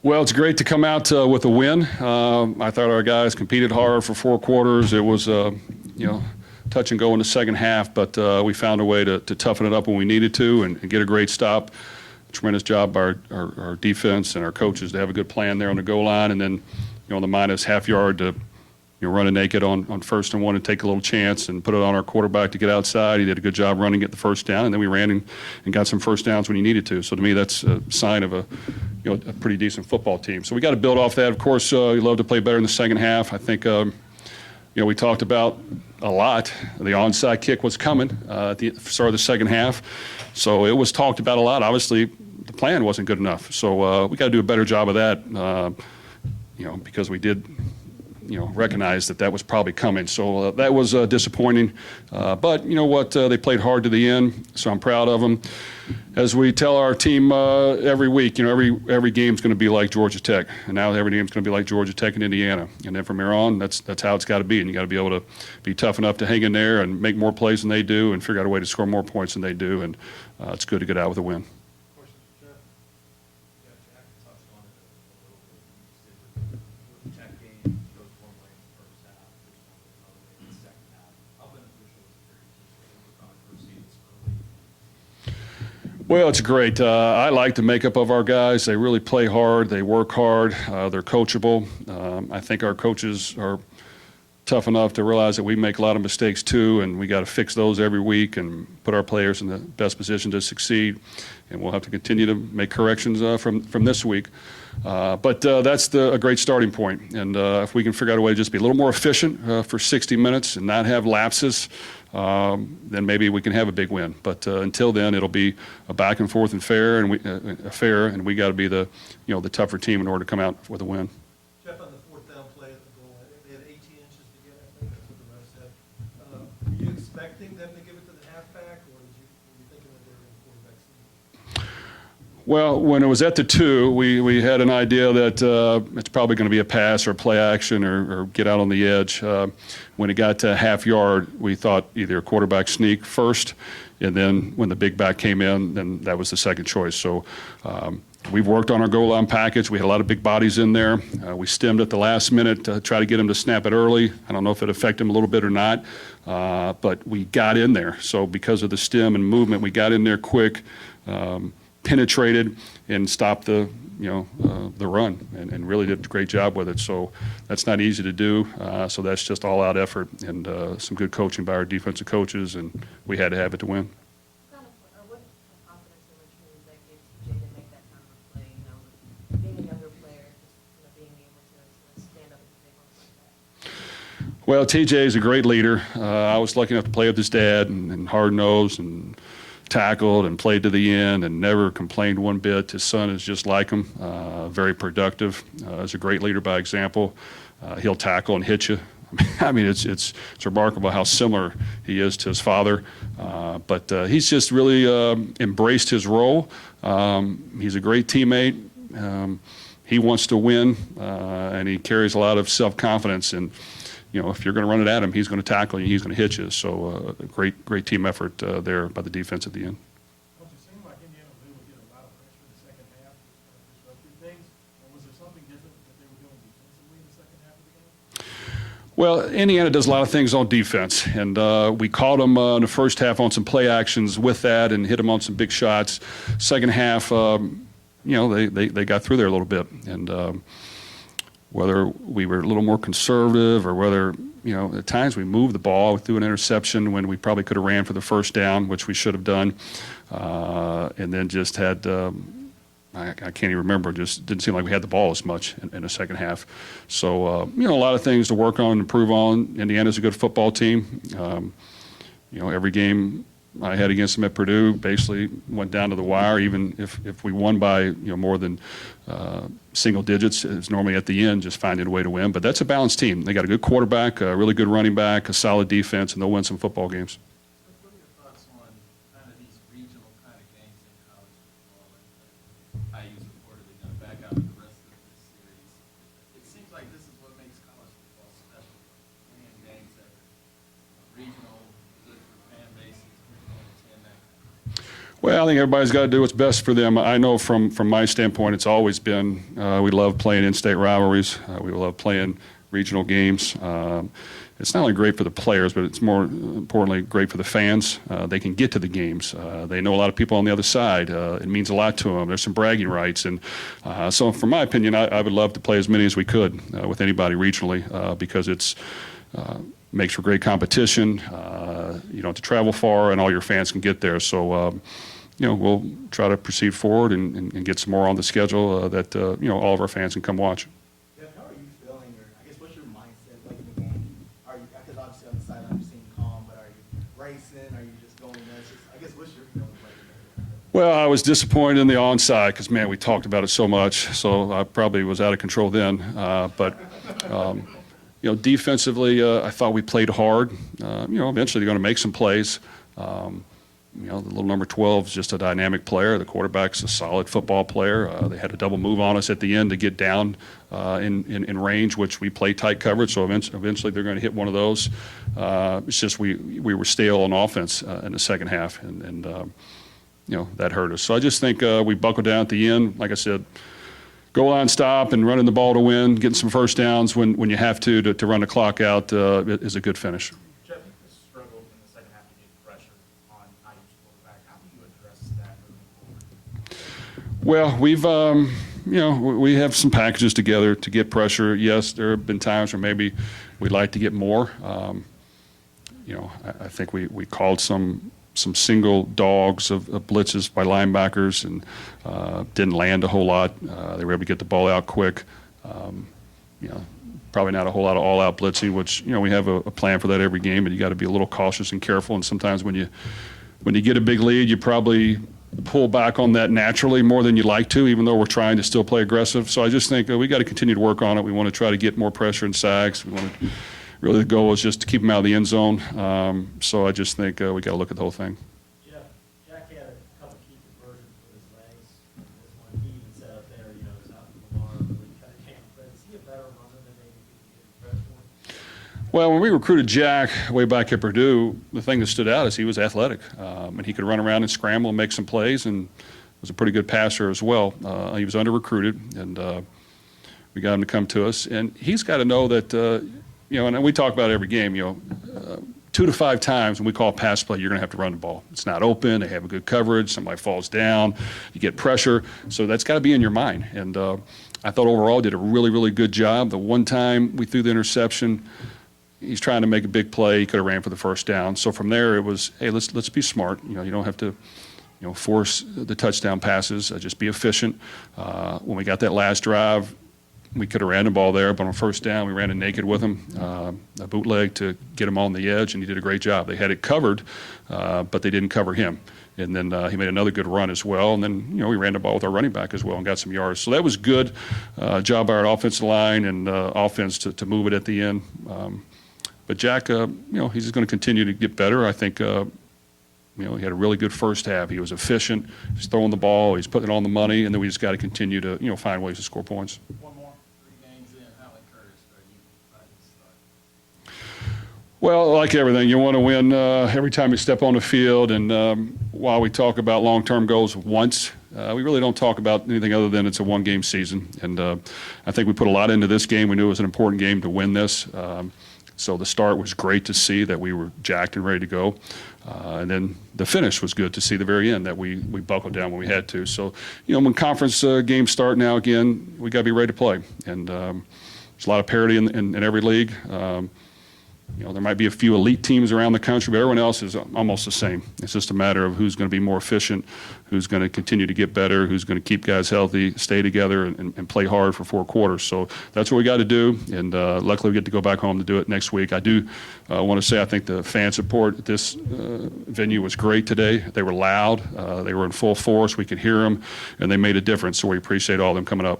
Well, it's great to come out with a win. I thought our guys competed hard for 4 quarters. It was, touch and go in the second half, but we found a way to toughen it up when we needed to and get a great stop. Tremendous job by our defense and our coaches to have a good plan there on the goal line, and then, on the minus half yard to run it naked on 1st and 1 and take a little chance and put it on our quarterback to get outside. He did a good job running, get the first down, and then we ran and got some first downs when he needed to. So to me, that's a sign of a pretty decent football team. So we got to build off that. Of course, you love to play better in the second half. I think, we talked about a lot. The onside kick was coming at the start of the second half. So it was talked about a lot. Obviously, the plan wasn't good enough. So we got to do a better job of that, because we did – recognize that was probably coming. So that was disappointing. But you know what? They played hard to the end, so I'm proud of them. As we tell our team every week, every game's going to be like Georgia Tech, and now every game's going to be like Georgia Tech and Indiana. And then from here on, that's how it's got to be. And you got to be able to be tough enough to hang in there and make more plays than they do, and figure out a way to score more points than they do. And it's good to get out with a win. Well, it's great. I like the makeup of our guys. They really play hard. They work hard. They're coachable. I think our coaches are tough enough to realize that we make a lot of mistakes too, and we got to fix those every week and put our players in the best position to succeed. And we'll have to continue to make corrections from this week. But that's a great starting point. And if we can figure out a way to just be a little more efficient for 60 minutes and not have lapses, then maybe we can have a big win. But until then, it'll be a back and forth and fair, and we got to be the tougher team in order to come out with a win. Jeff, on the fourth down play at the goal, they had 18 inches to get. I think that's what the ref said. Were you expecting them to give it to the halfback, or were you thinking that they were going to quarterback sneak? Well, when it was at the 2, we had an idea that it's probably going to be a pass or play action or get out on the edge. When it got to half yard, we thought either a quarterback sneak first, and then when the big back came in, then that was the second choice. So we've worked on our goal line package. We had a lot of big bodies in there. We stemmed at the last minute to try to get him to snap it early. I don't know if it affected him a little bit or not, but we got in there. So because of the stem and movement, we got in there quick. Penetrated and stopped the run and really did a great job with it. So that's not easy to do. So that's just all out effort and some good coaching by our defensive coaches, and we had to have it to win. What confidence or which moves that gave TJ to make that kind of play, being a younger player, just being able to stand up and take on like that? Well, TJ is a great leader. I was lucky enough to play with his dad and hard-nosed and tackled and played to the end and never complained one bit. His son is just like him, very productive. He's a great leader by example. He'll tackle and hit you. I mean, it's remarkable how similar he is to his father. But he's just really embraced his role. He's a great teammate. He wants to win, and he carries a lot of self-confidence. And if you're going to run it at him, he's going to tackle you, he's going to hit you. So a great team effort there by the defense at the end. Don't it seem like Indiana was able to get a lot of pressure in the second half, disrupted things? Or was there something different that they were doing defensively in the second half of the game? Well, Indiana does a lot of things on defense, and we caught them in the first half on some play actions with that and hit them on some big shots. Second half, they got through there a little bit. And whether we were a little more conservative or whether, at times we moved the ball, we threw an interception when we probably could have ran for the first down, which we should have done, and then just had, I can't even remember, just didn't seem like we had the ball as much in the second half. So, a lot of things to work on and improve on. Indiana's a good football team. Every game I had against them at Purdue basically went down to the wire. Even if we won by more than single digits, it's normally at the end just finding a way to win. But that's a balanced team. They got a good quarterback, a really good running back, a solid defense, and they'll win some football games. What are your thoughts on kind of these regional kind of games in college football and how you reportedly going to back out the rest of this series? It seems like this is what makes college football special. Winning games that are regional, good for fan bases, Well, I think everybody's got to do what's best for them. I know from my standpoint, it's always been we love playing in-state rivalries. We love playing regional games. It's not only great for the players, but it's more importantly great for the fans. They can get to the games. They know a lot of people on the other side. It means a lot to them. There's some bragging rights. And so from my opinion, I would love to play as many as we could with anybody regionally because it's makes for great competition. You don't have to travel far, and all your fans can get there. So, we'll try to proceed forward and get some more on the schedule that, all of our fans can come watch. Jeff, how are you feeling, or I guess what's your mindset like in the game? Are you, because obviously on the sideline you seem calm, but are you racing? Are you just going nuts? I guess what's your feeling like in the game? Well, I was disappointed in the onside because, man, we talked about it so much. So I probably was out of control then. But defensively, I thought we played hard. Eventually they're going to make some plays. The little number 12 is just a dynamic player. The quarterback's a solid football player. They had a double move on us at the end to get down in range, which we play tight coverage. So eventually they're going to hit one of those. It's just we were stale on offense in the second half, and that hurt us. So I just think we buckled down at the end. Like I said, goal line stop and running the ball to win, getting some first downs when you have to run the clock out is a good finish. Jeff, you struggled in the second half to get pressure on IU's quarterback. How do you address that moving forward? Well, we have some packages together to get pressure. Yes, there have been times where maybe we'd like to get more. I think we called some single dogs of blitzes by linebackers and didn't land a whole lot. They were able to get the ball out quick. Probably not a whole lot of all-out blitzing, which we have a plan for that every game, but you got to be a little cautious and careful. And sometimes when you get a big lead, you probably pull back on that naturally more than you like to, even though we're trying to still play aggressive. So I just think we got to continue to work on it. We want to try to get more pressure and sacks. We want to. Really, the goal is just to keep them out of the end zone. So I just think we got to look at the whole thing. Jeff, Jack had a couple key conversions with his legs. This one he even set up there, it's out in the bar, really cut it down. But is he a better runner than maybe people get credit for? Well, when we recruited Jack way back at Purdue, the thing that stood out is he was athletic. And he could run around and scramble and make some plays, and was a pretty good passer as well. He was under-recruited, and we got him to come to us. And he's got to know that and we talk about it every game, 2 to 5 times when we call pass play, you're going to have to run the ball. It's not open. They have a good coverage. Somebody falls down. You get pressure. So that's got to be in your mind. And I thought overall did a really, really good job. The one time we threw the interception, he's trying to make a big play. He could have ran for the first down. So from there it was, hey, let's be smart. You don't have to force the touchdown passes. Just be efficient. When we got that last drive, we could have ran the ball there, but on first down, we ran it naked with him, a bootleg to get him on the edge, and he did a great job. They had it covered, but they didn't cover him. And then he made another good run as well. And then, we ran the ball with our running back as well and got some yards. So that was good job by our offensive line and offense to move it at the end. But Jack, he's just going to continue to get better. I think, he had a really good first half. He was efficient. He's throwing the ball. He's putting it on the money. And then we just got to continue to, find ways to score points. One more, 3 games in, how encouraged are you by this start? Well, like everything, you want to win every time you step on the field. And while we talk about long-term goals once, we really don't talk about anything other than it's a one-game season. And I think we put a lot into this game. We knew it was an important game to win this. So the start was great to see that we were jacked and ready to go. And then the finish was good to see the very end that we buckled down when we had to. So, when conference games start now again, we got to be ready to play. And there's a lot of parity in every league. There might be a few elite teams around the country, but everyone else is almost the same. It's just a matter of who's going to be more efficient, who's going to continue to get better, who's going to keep guys healthy, stay together, and play hard for 4 quarters. So that's what we got to do, and luckily we get to go back home to do it next week. I do want to say I think the fan support at this venue was great today. They were loud. They were in full force. We could hear them, and they made a difference, so we appreciate all of them coming up.